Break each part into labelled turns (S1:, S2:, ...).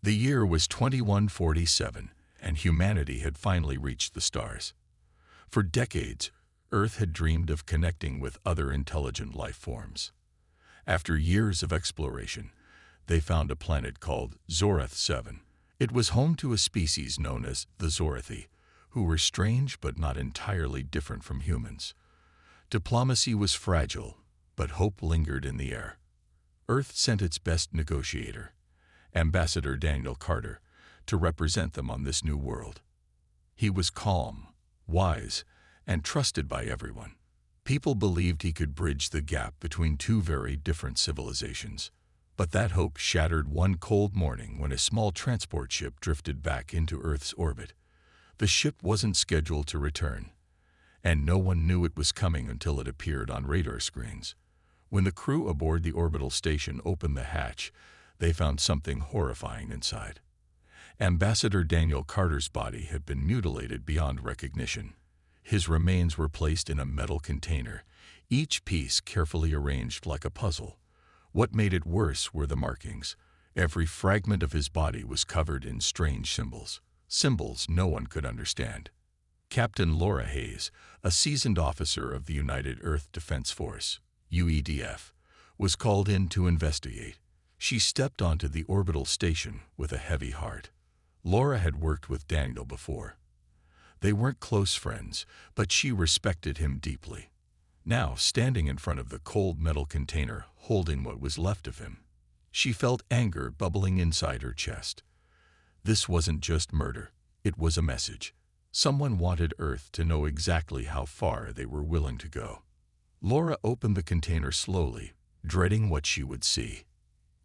S1: The year was 2147, and humanity had finally reached the stars. For decades, Earth had dreamed of connecting with other intelligent life forms. After years of exploration, they found a planet called Zorath 7. It was home to a species known as the Zorathi, who were strange but not entirely different from humans. Diplomacy was fragile, but hope lingered in the air. Earth sent its best negotiator, Ambassador Daniel Carter, to represent them on this new world. He was calm, wise, and trusted by everyone. People believed he could bridge the gap between two very different civilizations. But that hope shattered one cold morning when a small transport ship drifted back into Earth's orbit. The ship wasn't scheduled to return, and no one knew it was coming until it appeared on radar screens. When the crew aboard the orbital station opened the hatch, they found something horrifying inside. Ambassador Daniel Carter's body had been mutilated beyond recognition. His remains were placed in a metal container, each piece carefully arranged like a puzzle. What made it worse were the markings. Every fragment of his body was covered in strange symbols, symbols no one could understand. Captain Laura Hayes, a seasoned officer of the United Earth Defense Force, UEDF, was called in to investigate. She stepped onto the orbital station with a heavy heart. Laura had worked with Daniel before. They weren't close friends, but she respected him deeply. Now, standing in front of the cold metal container, holding what was left of him, she felt anger bubbling inside her chest. This wasn't just murder, it was a message. Someone wanted Earth to know exactly how far they were willing to go. Laura opened the container slowly, dreading what she would see.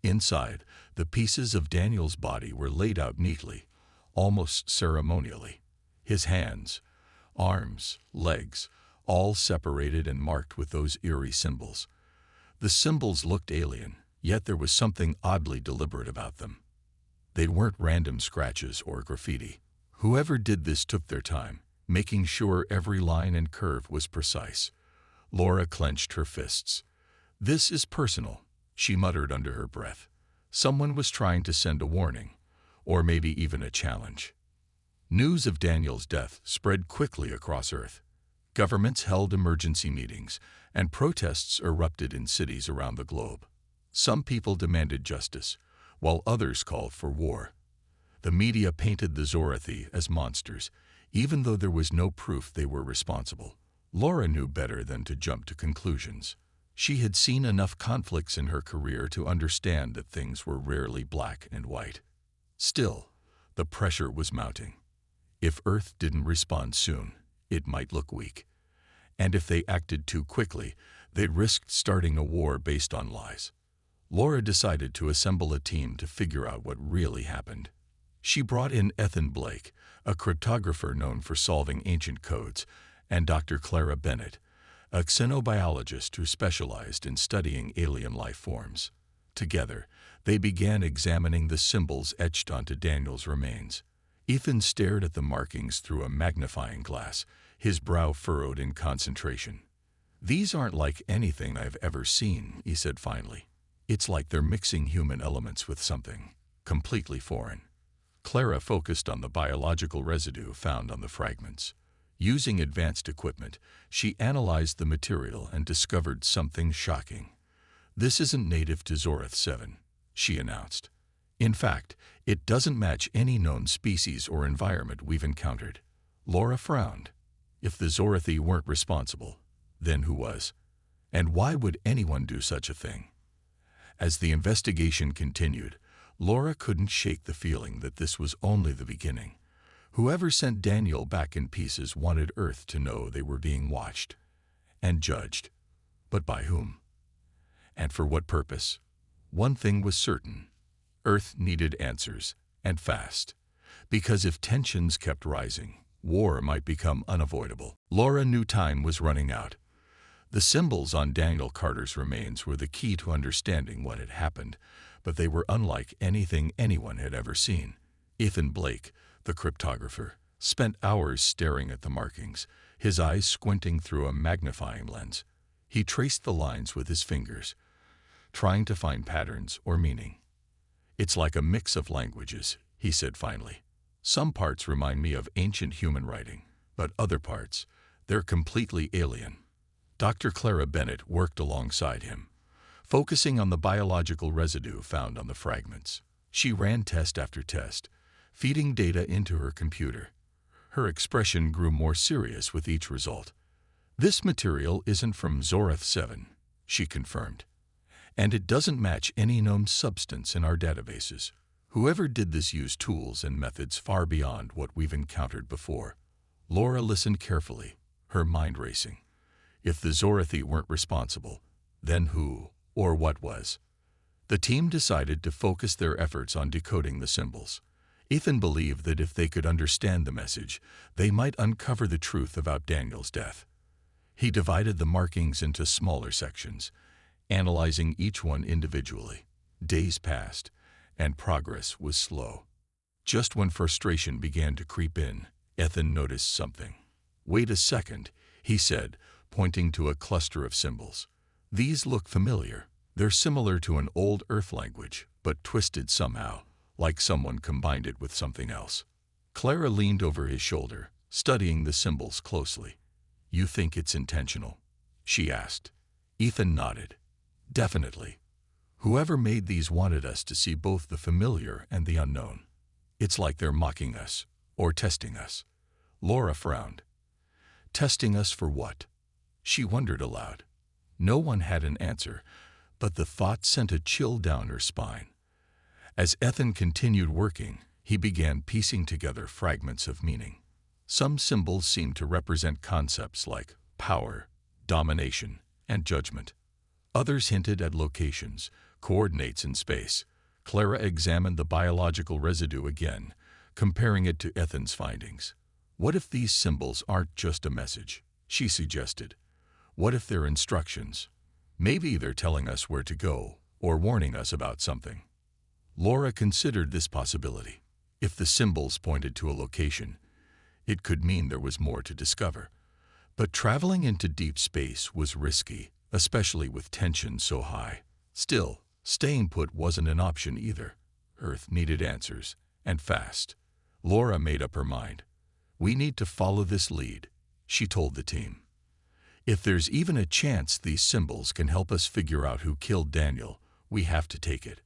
S1: Inside, the pieces of Daniel's body were laid out neatly, almost ceremonially. His hands, arms, legs, all separated and marked with those eerie symbols. The symbols looked alien, yet there was something oddly deliberate about them. They weren't random scratches or graffiti. Whoever did this took their time, making sure every line and curve was precise. Laura clenched her fists. "This is personal," she muttered under her breath. Someone was trying to send a warning, or maybe even a challenge. News of Daniel's death spread quickly across Earth. Governments held emergency meetings, and protests erupted in cities around the globe. Some people demanded justice, while others called for war. The media painted the Zorathi as monsters, even though there was no proof they were responsible. Laura knew better than to jump to conclusions. She had seen enough conflicts in her career to understand that things were rarely black and white. Still, the pressure was mounting. If Earth didn't respond soon, it might look weak. And if they acted too quickly, they risked starting a war based on lies. Laura decided to assemble a team to figure out what really happened. She brought in Ethan Blake, a cryptographer known for solving ancient codes, and Dr. Clara Bennett, a xenobiologist who specialized in studying alien life forms. Together, they began examining the symbols etched onto Daniel's remains. Ethan stared at the markings through a magnifying glass, his brow furrowed in concentration. "These aren't like anything I've ever seen," he said finally. "It's like they're mixing human elements with something completely foreign." Clara focused on the biological residue found on the fragments. Using advanced equipment, she analyzed the material and discovered something shocking. "This isn't native to Zorath 7, she announced. "In fact, it doesn't match any known species or environment we've encountered." Laura frowned. If the Zorathi weren't responsible, then who was? And why would anyone do such a thing? As the investigation continued, Laura couldn't shake the feeling that this was only the beginning. Whoever sent Daniel back in pieces wanted Earth to know they were being watched and judged. But by whom? And for what purpose? One thing was certain. Earth needed answers, and fast. Because if tensions kept rising, war might become unavoidable. Laura knew time was running out. The symbols on Daniel Carter's remains were the key to understanding what had happened, but they were unlike anything anyone had ever seen. Ethan Blake, the cryptographer, spent hours staring at the markings, his eyes squinting through a magnifying lens. He traced the lines with his fingers, trying to find patterns or meaning. "It's like a mix of languages," he said finally. "Some parts remind me of ancient human writing, but other parts, they're completely alien." Dr. Clara Bennett worked alongside him, focusing on the biological residue found on the fragments. She ran test after test, feeding data into her computer. Her expression grew more serious with each result. "This material isn't from Zorath 7, she confirmed. "And it doesn't match any known substance in our databases. Whoever did this used tools and methods far beyond what we've encountered before." Laura listened carefully, her mind racing. If the Zorathi weren't responsible, then who or what was? The team decided to focus their efforts on decoding the symbols. Ethan believed that if they could understand the message, they might uncover the truth about Daniel's death. He divided the markings into smaller sections, analyzing each one individually. Days passed, and progress was slow. Just when frustration began to creep in, Ethan noticed something. "Wait a second," he said, pointing to a cluster of symbols. "These look familiar. They're similar to an old Earth language, but twisted somehow, like someone combined it with something else." Clara leaned over his shoulder, studying the symbols closely. "You think it's intentional?" she asked. Ethan nodded. "Definitely. Whoever made these wanted us to see both the familiar and the unknown. It's like they're mocking us, or testing us." Laura frowned. "Testing us for what?" she wondered aloud. No one had an answer, but the thought sent a chill down her spine. As Ethan continued working, he began piecing together fragments of meaning. Some symbols seemed to represent concepts like power, domination, and judgment. Others hinted at locations, coordinates in space. Clara examined the biological residue again, comparing it to Ethan's findings. "What if these symbols aren't just a message?" she suggested. "What if they're instructions? Maybe they're telling us where to go, or warning us about something." Laura considered this possibility. If the symbols pointed to a location, it could mean there was more to discover. But traveling into deep space was risky, especially with tension so high. Still, staying put wasn't an option either. Earth needed answers, and fast. Laura made up her mind. "We need to follow this lead," she told the team. "If there's even a chance these symbols can help us figure out who killed Daniel, we have to take it."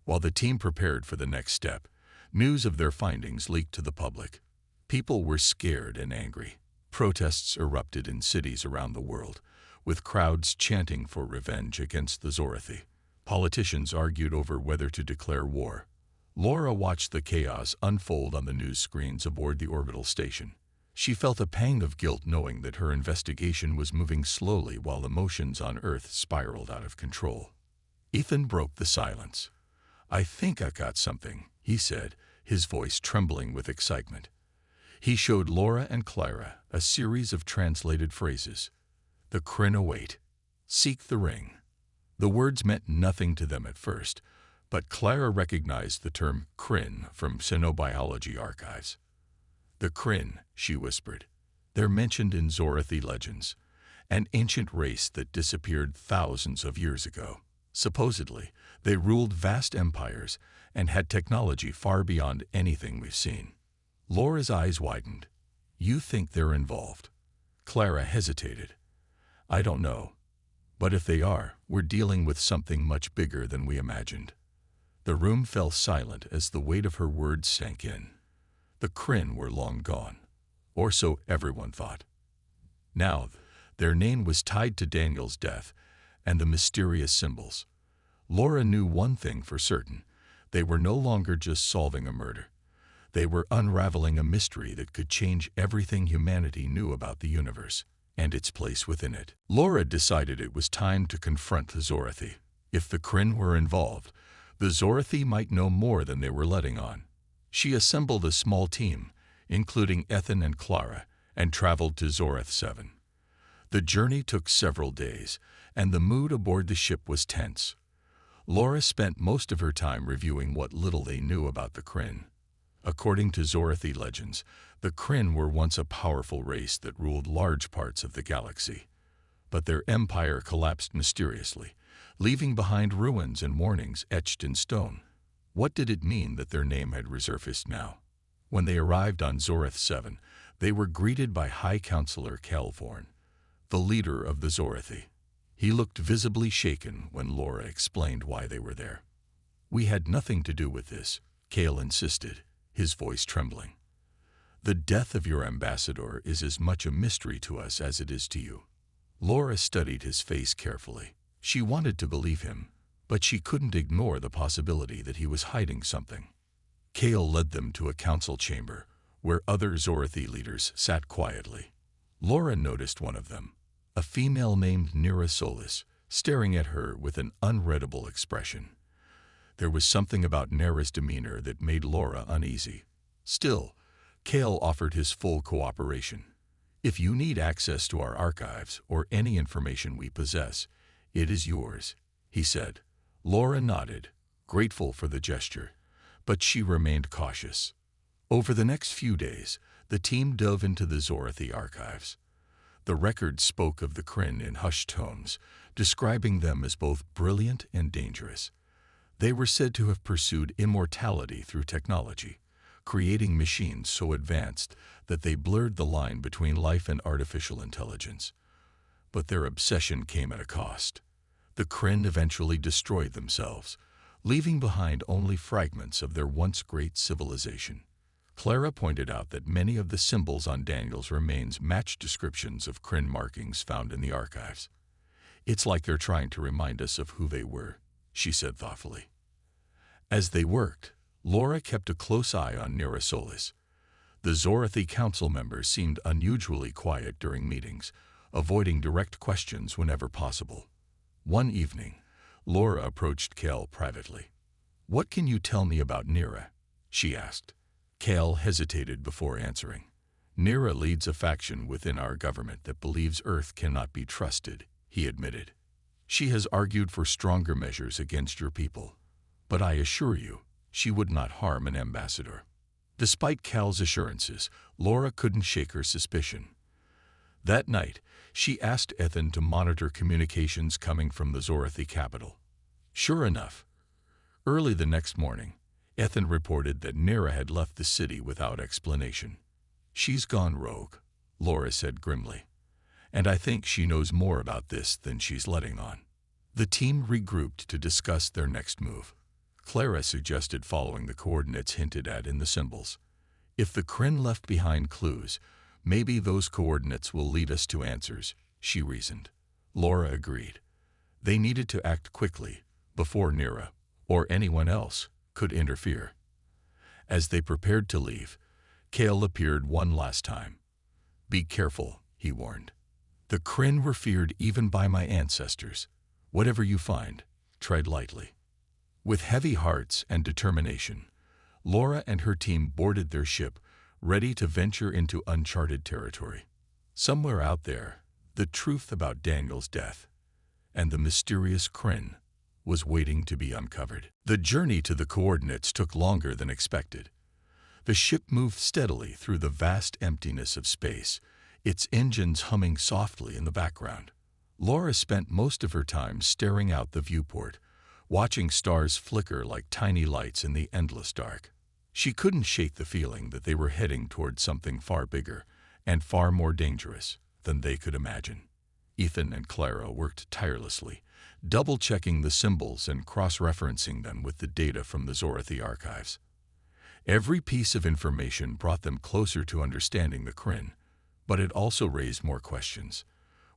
S1: While the team prepared for the next step, news of their findings leaked to the public. People were scared and angry. Protests erupted in cities around the world, with crowds chanting for revenge against the Zorathi. Politicians argued over whether to declare war. Laura watched the chaos unfold on the news screens aboard the orbital station. She felt a pang of guilt knowing that her investigation was moving slowly while emotions on Earth spiraled out of control. Ethan broke the silence. "I think I got something," he said, his voice trembling with excitement. He showed Laura and Clara a series of translated phrases. "The Kryn await. Seek the ring." The words meant nothing to them at first, but Clara recognized the term Kryn from xenobiology archives. "The Kryn," she whispered. "They're mentioned in Zorathi legends, an ancient race that disappeared thousands of years ago. Supposedly, they ruled vast empires and had technology far beyond anything we've seen." Laura's eyes widened. "You think they're involved?" Clara hesitated. "I don't know. But if they are, we're dealing with something much bigger than we imagined." The room fell silent as the weight of her words sank in. The Kryn were long gone, or so everyone thought. Now, their name was tied to Daniel's death and the mysterious symbols. Laura knew one thing for certain. They were no longer just solving a murder. They were unraveling a mystery that could change everything humanity knew about the universe and its place within it. Laura decided it was time to confront the Zorathi. If the Kryn were involved, the Zorathi might know more than they were letting on. She assembled a small team, including Ethan and Clara, and traveled to Zorath 7. The journey took several days, and the mood aboard the ship was tense. Laura spent most of her time reviewing what little they knew about the Kryn. According to Zorathi legends, the Kryn were once a powerful race that ruled large parts of the galaxy. But their empire collapsed mysteriously, leaving behind ruins and warnings etched in stone. What did it mean that their name had resurfaced now? When they arrived on Zorath 7, they were greeted by High Counselor Calvorn, the leader of the Zorathi. He looked visibly shaken when Laura explained why they were there. "We had nothing to do with this," Kale insisted, his voice trembling. "The death of your ambassador is as much a mystery to us as it is to you." Laura studied his face carefully. She wanted to believe him, but she couldn't ignore the possibility that he was hiding something. Kale led them to a council chamber, where other Zorathi leaders sat quietly. Laura noticed one of them, a female named Nira Solis, staring at her with an unreadable expression. There was something about Nira's demeanor that made Laura uneasy. Still, Kale offered his full cooperation. "If you need access to our archives or any information we possess, it is yours," he said. Laura nodded, grateful for the gesture, but she remained cautious. Over the next few days, the team dove into the Zorathi archives. The records spoke of the Kryn in hushed tones, describing them as both brilliant and dangerous. They were said to have pursued immortality through technology, creating machines so advanced that they blurred the line between life and artificial intelligence. But their obsession came at a cost. The Kryn eventually destroyed themselves, leaving behind only fragments of their once great civilization. Clara pointed out that many of the symbols on Daniel's remains match descriptions of Kryn markings found in the archives. "It's like they're trying to remind us of who they were," she said thoughtfully. As they worked, Laura kept a close eye on Nira Solis. The Zorathi council members seemed unusually quiet during meetings, avoiding direct questions whenever possible. One evening, Laura approached Kale privately. "What can you tell me about Nira?" she asked. Kale hesitated before answering. "Nira leads a faction within our government that believes Earth cannot be trusted," he admitted. "She has argued for stronger measures against your people, but I assure you, she would not harm an ambassador." Despite Cal's assurances, Laura couldn't shake her suspicion. That night, she asked Ethan to monitor communications coming from the Zorathi capital. Sure enough, early the next morning, Ethan reported that Nira had left the city without explanation. "She's gone rogue," Laura said grimly, "and I think she knows more about this than she's letting on." The team regrouped to discuss their next move. Clara suggested following the coordinates hinted at in the symbols. "If the Kryn left behind clues, maybe those coordinates will lead us to answers," she reasoned. Laura agreed. They needed to act quickly, before Nira, or anyone else, could interfere. As they prepared to leave, Kale appeared one last time. "Be careful," he warned. "The Kryn were feared even by my ancestors. Whatever you find, tread lightly." With heavy hearts and determination, Laura and her team boarded their ship, ready to venture into uncharted territory. Somewhere out there, the truth about Daniel's death and the mysterious Kryn was waiting to be uncovered. The journey to the coordinates took longer than expected. The ship moved steadily through the vast emptiness of space, its engines humming softly in the background. Laura spent most of her time staring out the viewport, watching stars flicker like tiny lights in the endless dark. She couldn't shake the feeling that they were heading toward something far bigger and far more dangerous than they could imagine. Ethan and Clara worked tirelessly, double-checking the symbols and cross-referencing them with the data from the Zorathi archives. Every piece of information brought them closer to understanding the Kryn, but it also raised more questions.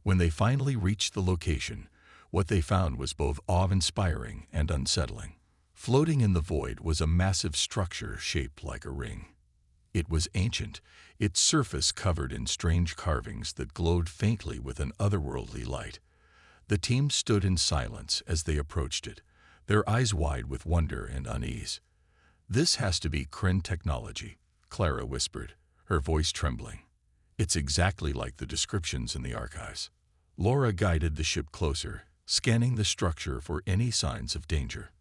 S1: When they finally reached the location, what they found was both awe-inspiring and unsettling. Floating in the void was a massive structure shaped like a ring. It was ancient, its surface covered in strange carvings that glowed faintly with an otherworldly light. The team stood in silence as they approached it, their eyes wide with wonder and unease. "This has to be Kryn technology," Clara whispered, her voice trembling. "It's exactly like the descriptions in the archives." Laura guided the ship closer, scanning the structure for any signs of danger.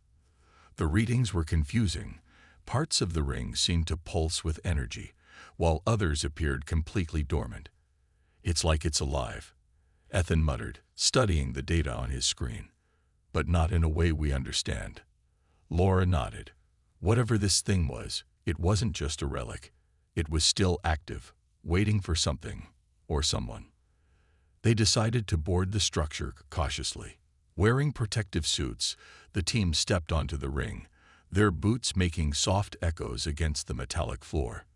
S1: The readings were confusing. Parts of the ring seemed to pulse with energy, while others appeared completely dormant. "It's like it's alive," Ethan muttered, studying the data on his screen. "But not in a way we understand." Laura nodded. Whatever this thing was, it wasn't just a relic. It was still active, waiting for something or someone. They decided to board the structure cautiously. Wearing protective suits, the team stepped onto the ring, their boots making soft echoes against the metallic floor.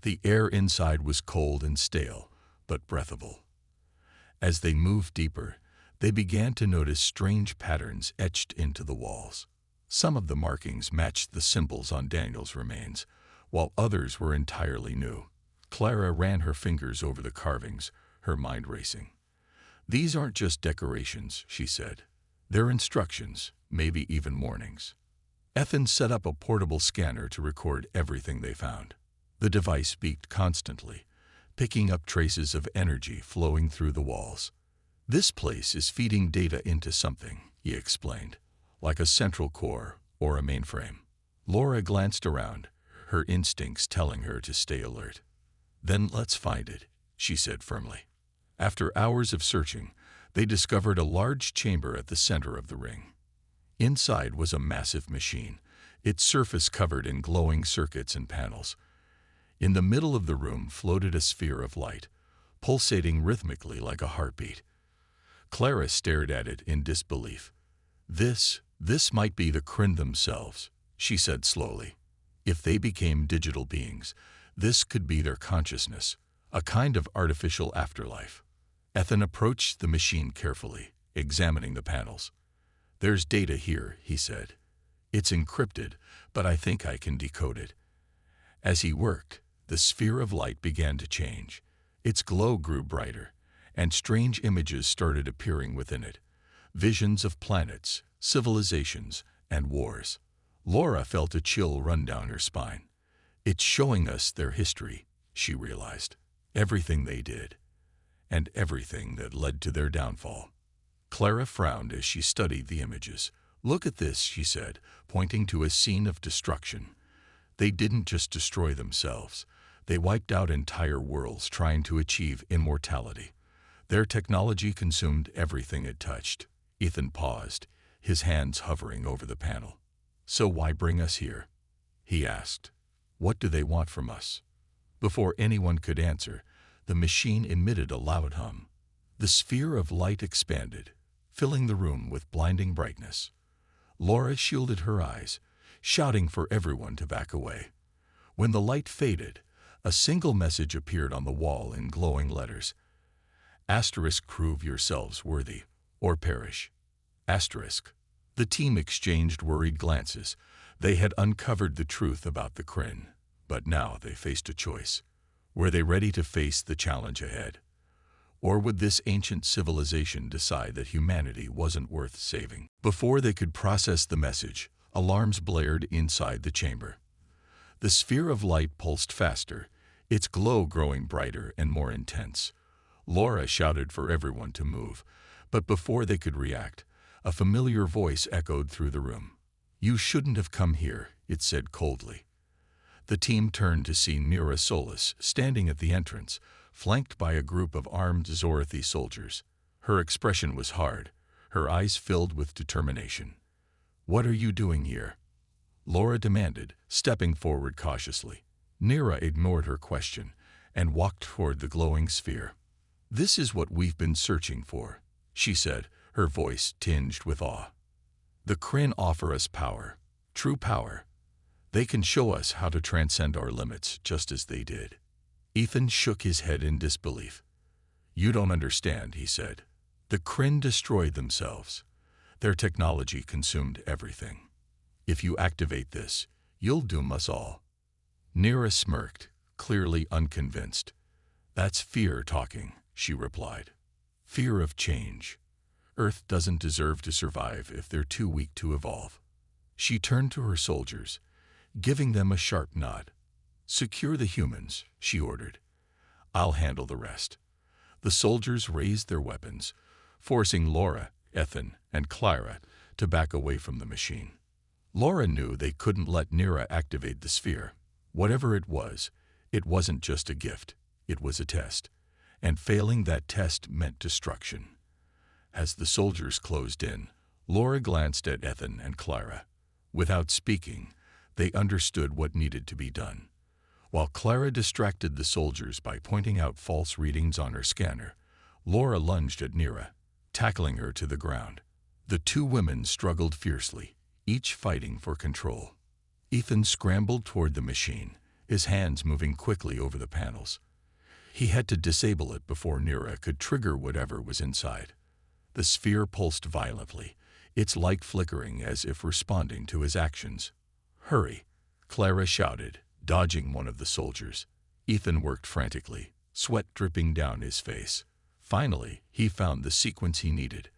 S1: The air inside was cold and stale, but breathable. As they moved deeper, they began to notice strange patterns etched into the walls. Some of the markings matched the symbols on Daniel's remains, while others were entirely new. Clara ran her fingers over the carvings, her mind racing. "These aren't just decorations," she said. "They're instructions, maybe even warnings." Ethan set up a portable scanner to record everything they found. The device beeped constantly, picking up traces of energy flowing through the walls. "This place is feeding data into something," he explained, "like a central core or a mainframe." Laura glanced around, her instincts telling her to stay alert. "Then let's find it," she said firmly. After hours of searching, they discovered a large chamber at the center of the ring. Inside was a massive machine, its surface covered in glowing circuits and panels. In the middle of the room floated a sphere of light, pulsating rhythmically like a heartbeat. Clara stared at it in disbelief. This might be the Kryn themselves," she said slowly. "If they became digital beings, this could be their consciousness, a kind of artificial afterlife." Ethan approached the machine carefully, examining the panels. "There's data here," he said. "It's encrypted, but I think I can decode it." As he worked, the sphere of light began to change. Its glow grew brighter, and strange images started appearing within it. Visions of planets, civilizations, and wars. Laura felt a chill run down her spine. "It's showing us their history," she realized. "Everything they did, and everything that led to their downfall." Clara frowned as she studied the images. "Look at this," she said, pointing to a scene of destruction. "They didn't just destroy themselves. They wiped out entire worlds trying to achieve immortality. Their technology consumed everything it touched." Ethan paused, his hands hovering over the panel. "So why bring us here?" he asked. "What do they want from us?" Before anyone could answer, the machine emitted a loud hum. The sphere of light expanded, filling the room with blinding brightness. Laura shielded her eyes, shouting for everyone to back away. When the light faded, a single message appeared on the wall in glowing letters. Asterisk, "Prove yourselves worthy, or perish." Asterisk. The team exchanged worried glances. They had uncovered the truth about the Kryn, but now they faced a choice. Were they ready to face the challenge ahead? Or would this ancient civilization decide that humanity wasn't worth saving? Before they could process the message, alarms blared inside the chamber. The sphere of light pulsed faster, its glow growing brighter and more intense. Laura shouted for everyone to move, but before they could react, a familiar voice echoed through the room. "You shouldn't have come here," it said coldly. The team turned to see Nira Solis standing at the entrance, flanked by a group of armed Zorathi soldiers. Her expression was hard, her eyes filled with determination. "What are you doing here?" Laura demanded, stepping forward cautiously. Nira ignored her question and walked toward the glowing sphere. "This is what we've been searching for," she said, her voice tinged with awe. "The Kryn offer us power, true power. They can show us how to transcend our limits just as they did." Ethan shook his head in disbelief. "You don't understand," he said. "The Kryn destroyed themselves. Their technology consumed everything. If you activate this, you'll doom us all." Nira smirked, clearly unconvinced. "That's fear talking," she replied. "Fear of change. Earth doesn't deserve to survive if they're too weak to evolve." She turned to her soldiers, giving them a sharp nod. "Secure the humans," she ordered. "I'll handle the rest." The soldiers raised their weapons, forcing Laura, Ethan, and Clara to back away from the machine. Laura knew they couldn't let Nira activate the sphere. Whatever it wasn't just a gift, it was a test. And failing that test meant destruction. As the soldiers closed in, Laura glanced at Ethan and Clara. Without speaking, They understood what needed to be done. While Clara distracted the soldiers by pointing out false readings on her scanner, Laura lunged at Nira, tackling her to the ground. The two women struggled fiercely, each fighting for control. Ethan scrambled toward the machine, his hands moving quickly over the panels. He had to disable it before Nira could trigger whatever was inside. The sphere pulsed violently, its light flickering as if responding to his actions. "Hurry!" Clara shouted, dodging one of the soldiers. Ethan worked frantically, sweat dripping down his face. Finally, he found the sequence he needed,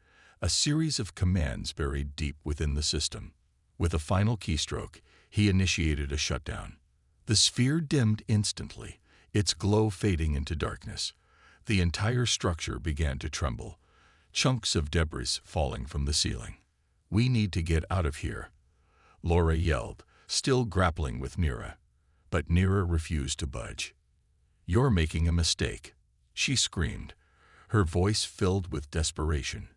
S1: a series of commands buried deep within the system. With a final keystroke, he initiated a shutdown. The sphere dimmed instantly, its glow fading into darkness. The entire structure began to tremble, chunks of debris falling from the ceiling. "We need to get out of here," Laura yelled, still grappling with Nira. But Nira refused to budge. "You're making a mistake," she screamed, her voice filled with desperation.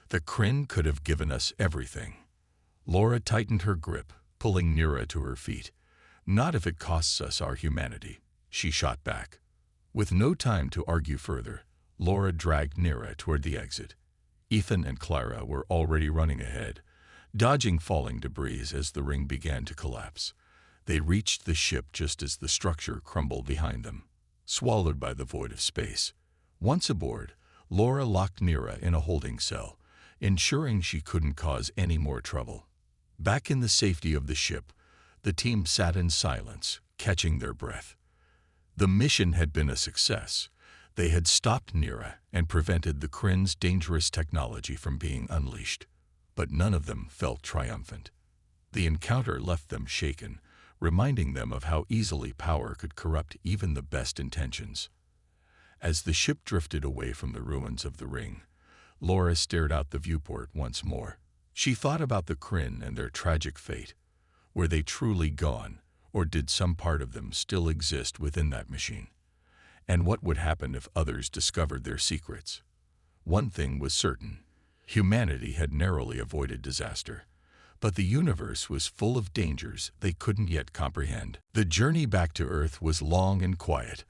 S1: "The Kryn could have given us everything." Laura tightened her grip, pulling Nira to her feet. "Not if it costs us our humanity," she shot back. With no time to argue further, Laura dragged Nira toward the exit. Ethan and Clara were already running ahead, dodging falling debris as the ring began to collapse. They reached the ship just as the structure crumbled behind them, swallowed by the void of space. Once aboard, Laura locked Nira in a holding cell, ensuring she couldn't cause any more trouble. Back in the safety of the ship, the team sat in silence, catching their breath. The mission had been a success. They had stopped Nira and prevented the Kryn's dangerous technology from being unleashed. But none of them felt triumphant. The encounter left them shaken, reminding them of how easily power could corrupt even the best intentions. As the ship drifted away from the ruins of the ring, Laura stared out the viewport once more. She thought about the Kryn and their tragic fate. Were they truly gone, or did some part of them still exist within that machine? And what would happen if others discovered their secrets? One thing was certain: humanity had narrowly avoided disaster. But the universe was full of dangers they couldn't yet comprehend. The journey back to Earth was long and quiet.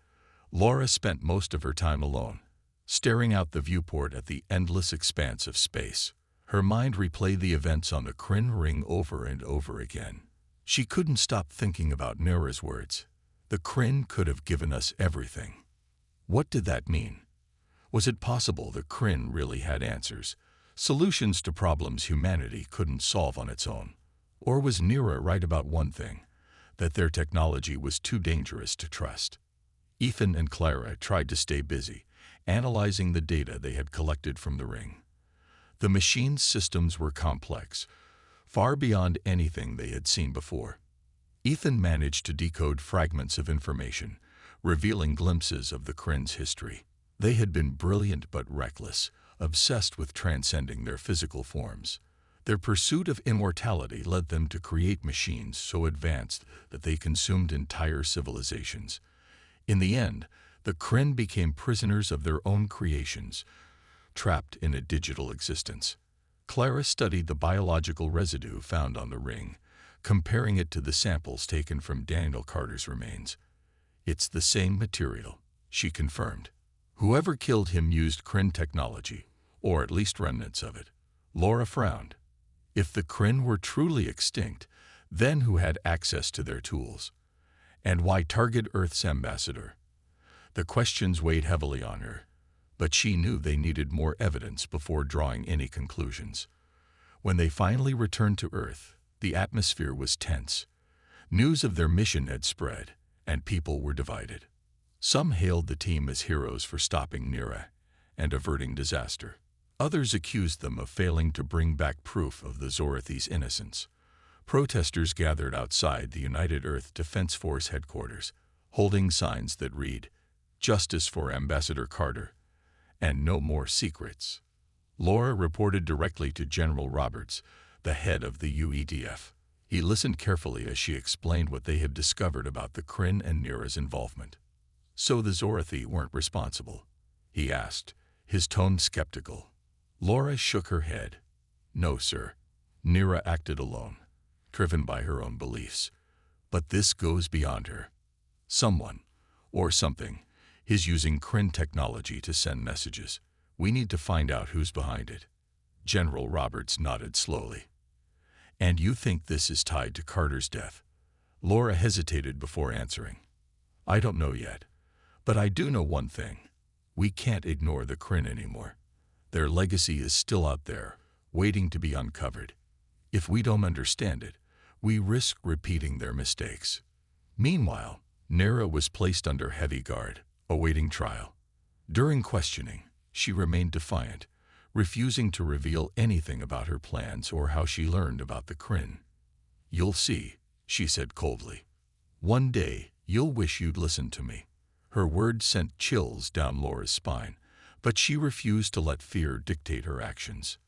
S1: Laura spent most of her time alone, staring out the viewport at the endless expanse of space. Her mind replayed the events on the Kryn ring over and over again. She couldn't stop thinking about Nira's words. The Kryn could have given us everything. What did that mean? Was it possible the Kryn really had answers, solutions to problems humanity couldn't solve on its own? Or was Nira right about one thing, that their technology was too dangerous to trust? Ethan and Clara tried to stay busy, analyzing the data they had collected from the ring. The machine's systems were complex, far beyond anything they had seen before. Ethan managed to decode fragments of information, revealing glimpses of the Kryn's history. They had been brilliant but reckless, obsessed with transcending their physical forms. Their pursuit of immortality led them to create machines so advanced that they consumed entire civilizations. In the end, the Kryn became prisoners of their own creations, trapped in a digital existence. Clara studied the biological residue found on the ring, comparing it to the samples taken from Daniel Carter's remains. "It's the same material," she confirmed. "Whoever killed him used Kryn technology, or at least remnants of it." Laura frowned. If the Kryn were truly extinct, then who had access to their tools? And why target Earth's ambassador? The questions weighed heavily on her, but she knew they needed more evidence before drawing any conclusions. When they finally returned to Earth, the atmosphere was tense. News of their mission had spread, and people were divided. Some hailed the team as heroes for stopping Nira and averting disaster. Others accused them of failing to bring back proof of the Zorathi's innocence. Protesters gathered outside the United Earth Defense Force headquarters, holding signs that read, "Justice for Ambassador Carter," and "No more secrets." Laura reported directly to General Roberts, the head of the UEDF. He listened carefully as she explained what they had discovered about the Kryn and Nira's involvement. "So the Zorathi weren't responsible?" he asked, his tone skeptical. Laura shook her head. "No, sir. Nira acted alone, driven by her own beliefs. But this goes beyond her. Someone, or something, is using Kryn technology to send messages. We need to find out who's behind it. General Roberts nodded slowly. And you think this is tied to Carter's death? Laura hesitated before answering. I don't know yet, but I do know one thing. We can't ignore the Kryn anymore. Their legacy is still out there, waiting to be uncovered. If we don't understand it, we risk repeating their mistakes. Meanwhile, Nera was placed under heavy guard, awaiting trial. During questioning, she remained defiant, refusing to reveal anything about her plans or how she learned about the Kryn. You'll see, she said coldly. One day, you'll wish you'd listened to me. Her words sent chills down Laura's spine, but she refused to let fear dictate her actions.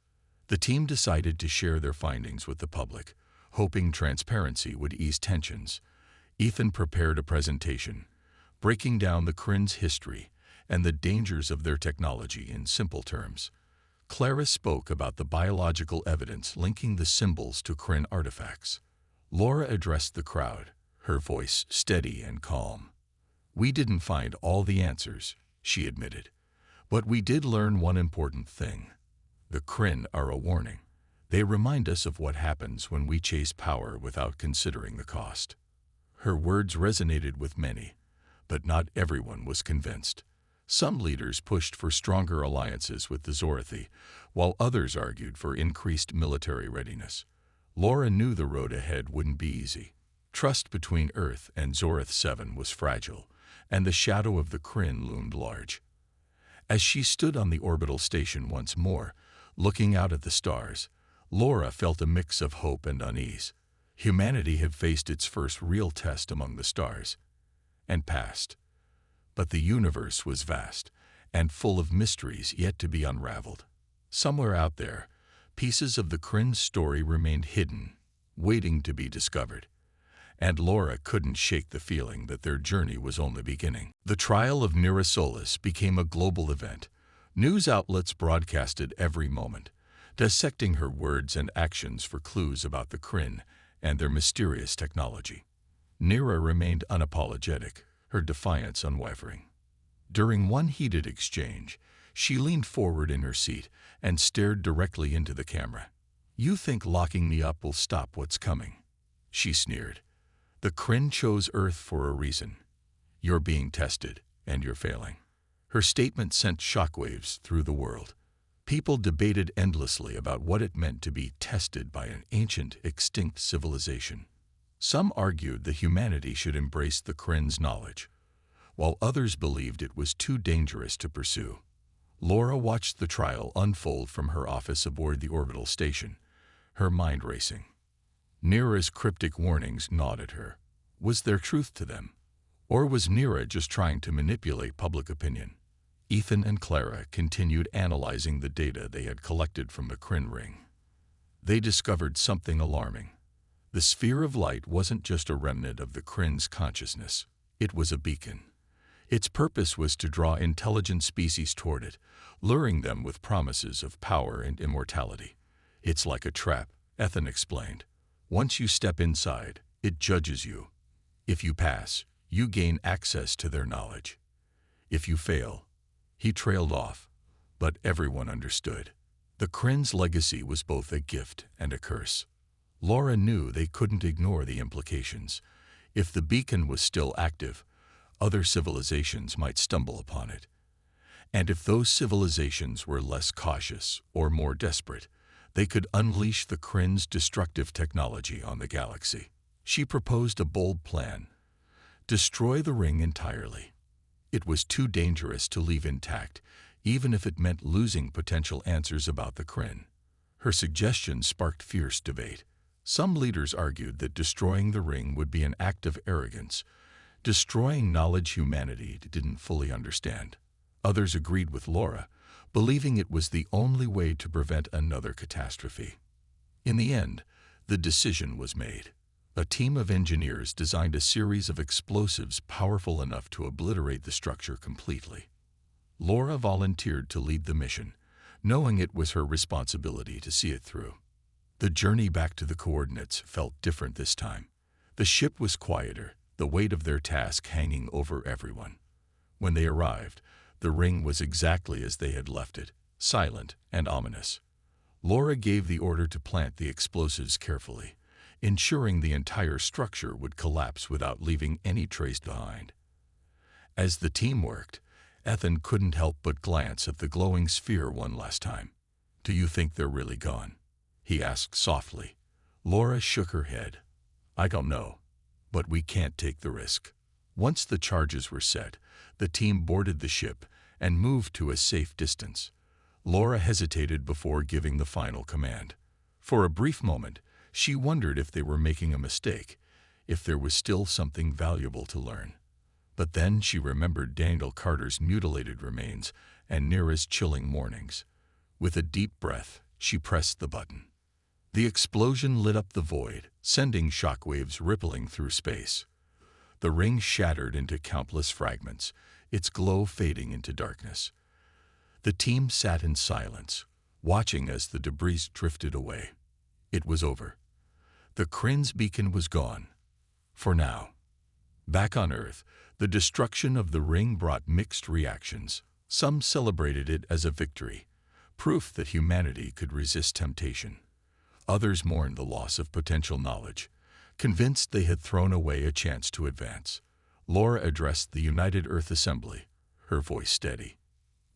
S1: The team decided to share their findings with the public, hoping transparency would ease tensions. Ethan prepared a presentation, breaking down the Kryn's history and the dangers of their technology in simple terms. Clara spoke about the biological evidence linking the symbols to Kryn artifacts. Laura addressed the crowd, her voice steady and calm. We didn't find all the answers, she admitted, but we did learn one important thing. The Kryn are a warning. They remind us of what happens when we chase power without considering the cost. Her words resonated with many, but not everyone was convinced. Some leaders pushed for stronger alliances with the Zorathi, while others argued for increased military readiness. Laura knew the road ahead wouldn't be easy. Trust between Earth and Zorath 7 was fragile, and the shadow of the Kryn loomed large. As she stood on the orbital station once more, looking out at the stars, Laura felt a mix of hope and unease. Humanity had faced its first real test among the stars, and passed. But the universe was vast, and full of mysteries yet to be unraveled. Somewhere out there, pieces of the Kryn's story remained hidden, waiting to be discovered. And Laura couldn't shake the feeling that their journey was only beginning. The trial of Nera Solis became a global event. News outlets broadcasted every moment, dissecting her words and actions for clues about the Kryn and their mysterious technology. Nera remained unapologetic, her defiance unwavering. During one heated exchange, she leaned forward in her seat and stared directly into the camera. You think locking me up will stop what's coming? She sneered. The Kryn chose Earth for a reason. You're being tested, and you're failing. Her statement sent shockwaves through the world. People debated endlessly about what it meant to be tested by an ancient, extinct civilization. Some argued that humanity should embrace the Kryn's knowledge, while others believed it was too dangerous to pursue. Laura watched the trial unfold from her office aboard the orbital station, her mind racing. Nera's cryptic warnings gnawed at her. Was there truth to them? Or was Nera just trying to manipulate public opinion? Ethan and Clara continued analyzing the data they had collected from the Kryn ring. They discovered something alarming. The sphere of light wasn't just a remnant of the Kryn's consciousness. It was a beacon. Its purpose was to draw intelligent species toward it, luring them with promises of power and immortality. It's like a trap, Ethan explained. Once you step inside, it judges you. If you pass, you gain access to their knowledge. If you fail, he trailed off, but everyone understood. The Kryn's legacy was both a gift and a curse. Laura knew they couldn't ignore the implications. If the beacon was still active, other civilizations might stumble upon it. And if those civilizations were less cautious or more desperate, they could unleash the Kryn's destructive technology on the galaxy. She proposed a bold plan: destroy the ring entirely. It was too dangerous to leave intact, even if it meant losing potential answers about the Kryn. Her suggestion sparked fierce debate. Some leaders argued that destroying the ring would be an act of arrogance, destroying knowledge humanity didn't fully understand. Others agreed with Laura, believing it was the only way to prevent another catastrophe. In the end, the decision was made. A team of engineers designed a series of explosives powerful enough to obliterate the structure completely. Laura volunteered to lead the mission, knowing it was her responsibility to see it through. The journey back to the coordinates felt different this time. The ship was quieter, the weight of their task hanging over everyone. When they arrived, the ring was exactly as they had left it, silent and ominous. Laura gave the order to plant the explosives carefully, ensuring the entire structure would collapse without leaving any trace behind. As the team worked, Ethan couldn't help but glance at the glowing sphere one last time. "Do you think they're really gone?" he asked softly. Laura shook her head. "I don't know, but we can't take the risk." Once the charges were set, the team boarded the ship and moved to a safe distance. Laura hesitated before giving the final command. For a brief moment, she wondered if they were making a mistake, if there was still something valuable to learn. But then she remembered Daniel Carter's mutilated remains and Nira's chilling warnings. With a deep breath, she pressed the button. The explosion lit up the void, sending shockwaves rippling through space. The ring shattered into countless fragments, its glow fading into darkness. The team sat in silence, watching as the debris drifted away. It was over. The Kryn's beacon was gone. For now. Back on Earth, the destruction of the ring brought mixed reactions. Some celebrated it as a victory, proof that humanity could resist temptation. Others mourned the loss of potential knowledge, convinced they had thrown away a chance to advance. Laura addressed the United Earth Assembly, her voice steady.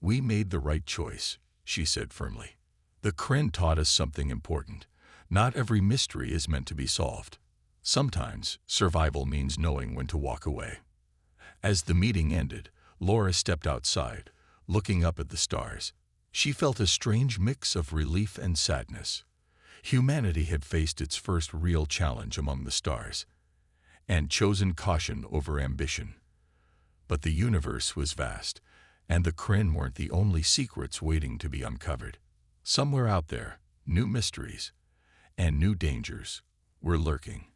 S1: "We made the right choice," she said firmly. "The Kryn taught us something important. Not every mystery is meant to be solved. Sometimes survival means knowing when to walk away." As the meeting ended, Laura stepped outside, looking up at the stars. She felt a strange mix of relief and sadness. Humanity had faced its first real challenge among the stars, and chosen caution over ambition. But the universe was vast, and the Kryn weren't the only secrets waiting to be uncovered. Somewhere out there, new mysteries and new dangers were lurking,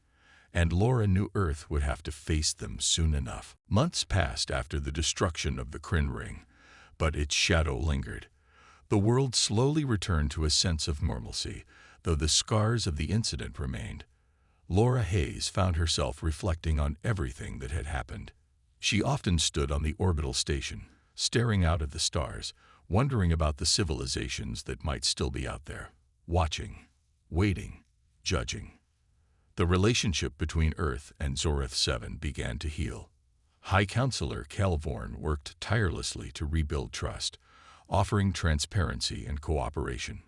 S1: and Laura knew Earth would have to face them soon enough. Months passed after the destruction of the Kryn ring, but its shadow lingered. The world slowly returned to a sense of normalcy, though the scars of the incident remained. Laura Hayes found herself reflecting on everything that had happened. She often stood on the orbital station, staring out at the stars, wondering about the civilizations that might still be out there, watching, waiting, judging. The relationship between Earth and Zorath 7 began to heal. High Counselor Calvorn worked tirelessly to rebuild trust, offering transparency and cooperation.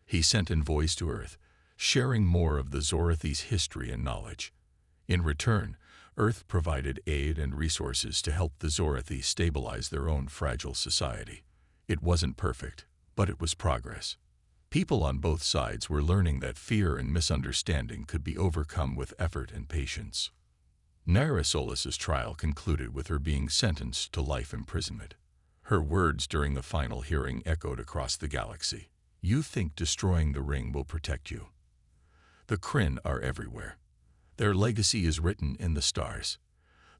S1: He sent envoys to Earth, sharing more of the Zorathis' history and knowledge. In return, Earth provided aid and resources to help the Zorathis stabilize their own fragile society. It wasn't perfect, but it was progress. People on both sides were learning that fear and misunderstanding could be overcome with effort and patience. Nara Solis's trial concluded with her being sentenced to life imprisonment. Her words during the final hearing echoed across the galaxy. "You think destroying the ring will protect you. The Kryn are everywhere. Their legacy is written in the stars."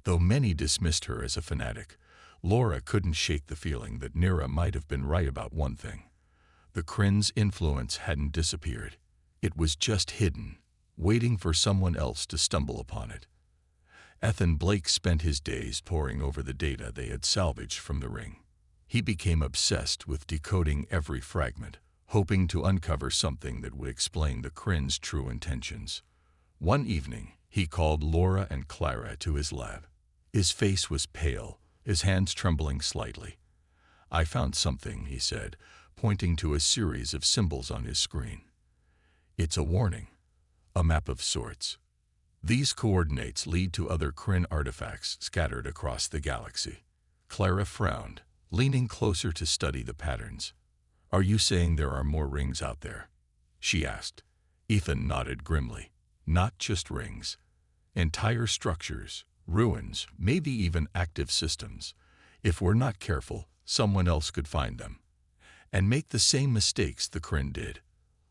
S1: Though many dismissed her as a fanatic, Laura couldn't shake the feeling that Nira might have been right about one thing. The Kryn's influence hadn't disappeared. It was just hidden, waiting for someone else to stumble upon it. Ethan Blake spent his days poring over the data they had salvaged from the ring. He became obsessed with decoding every fragment, hoping to uncover something that would explain the Kryn's true intentions. One evening, he called Laura and Clara to his lab. His face was pale, his hands trembling slightly. "I found something," he said, pointing to a series of symbols on his screen. "It's a warning, a map of sorts. These coordinates lead to other Kryn artifacts scattered across the galaxy." Clara frowned, leaning closer to study the patterns. "Are you saying there are more rings out there?" she asked. Ethan nodded grimly. "Not just rings. Entire structures, ruins, maybe even active systems. If we're not careful, someone else could find them and make the same mistakes the Kryn did."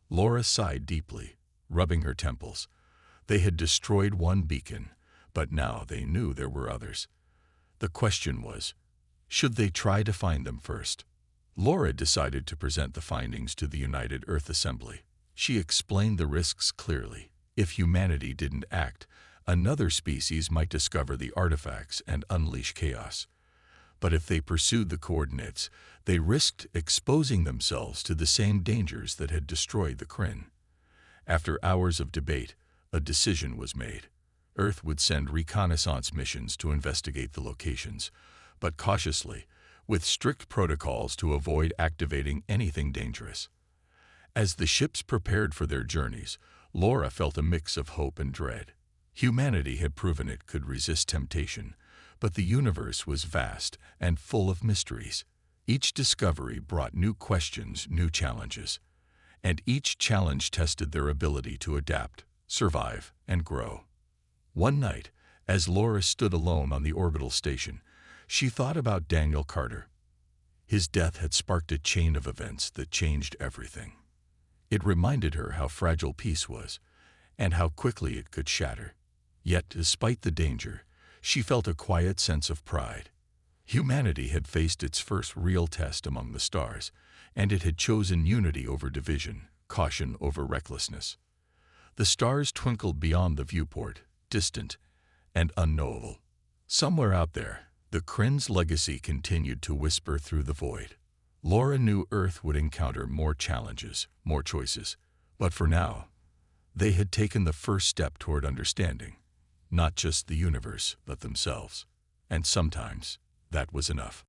S1: Laura sighed deeply, rubbing her temples. They had destroyed one beacon, but now they knew there were others. The question was, should they try to find them first? Laura decided to present the findings to the United Earth Assembly. She explained the risks clearly. If humanity didn't act, another species might discover the artifacts and unleash chaos. But if they pursued the coordinates, they risked exposing themselves to the same dangers that had destroyed the Kryn. After hours of debate, a decision was made. Earth would send reconnaissance missions to investigate the locations, but cautiously, with strict protocols to avoid activating anything dangerous. As the ships prepared for their journeys, Laura felt a mix of hope and dread. Humanity had proven it could resist temptation, but the universe was vast and full of mysteries. Each discovery brought new questions, new challenges, and each challenge tested their ability to adapt, survive, and grow. One night, as Laura stood alone on the orbital station, she thought about Daniel Carter. His death had sparked a chain of events that changed everything. It reminded her how fragile peace was, and how quickly it could shatter. Yet, despite the danger, she felt a quiet sense of pride. Humanity had faced its first real test among the stars, and it had chosen unity over division, caution over recklessness. The stars twinkled beyond the viewport, distant and unknowable. Somewhere out there, the Kryn's legacy continued to whisper through the void. Laura knew Earth would encounter more challenges, more choices, but for now, they had taken the first step toward understanding, not just the universe, but themselves. And sometimes, that was enough.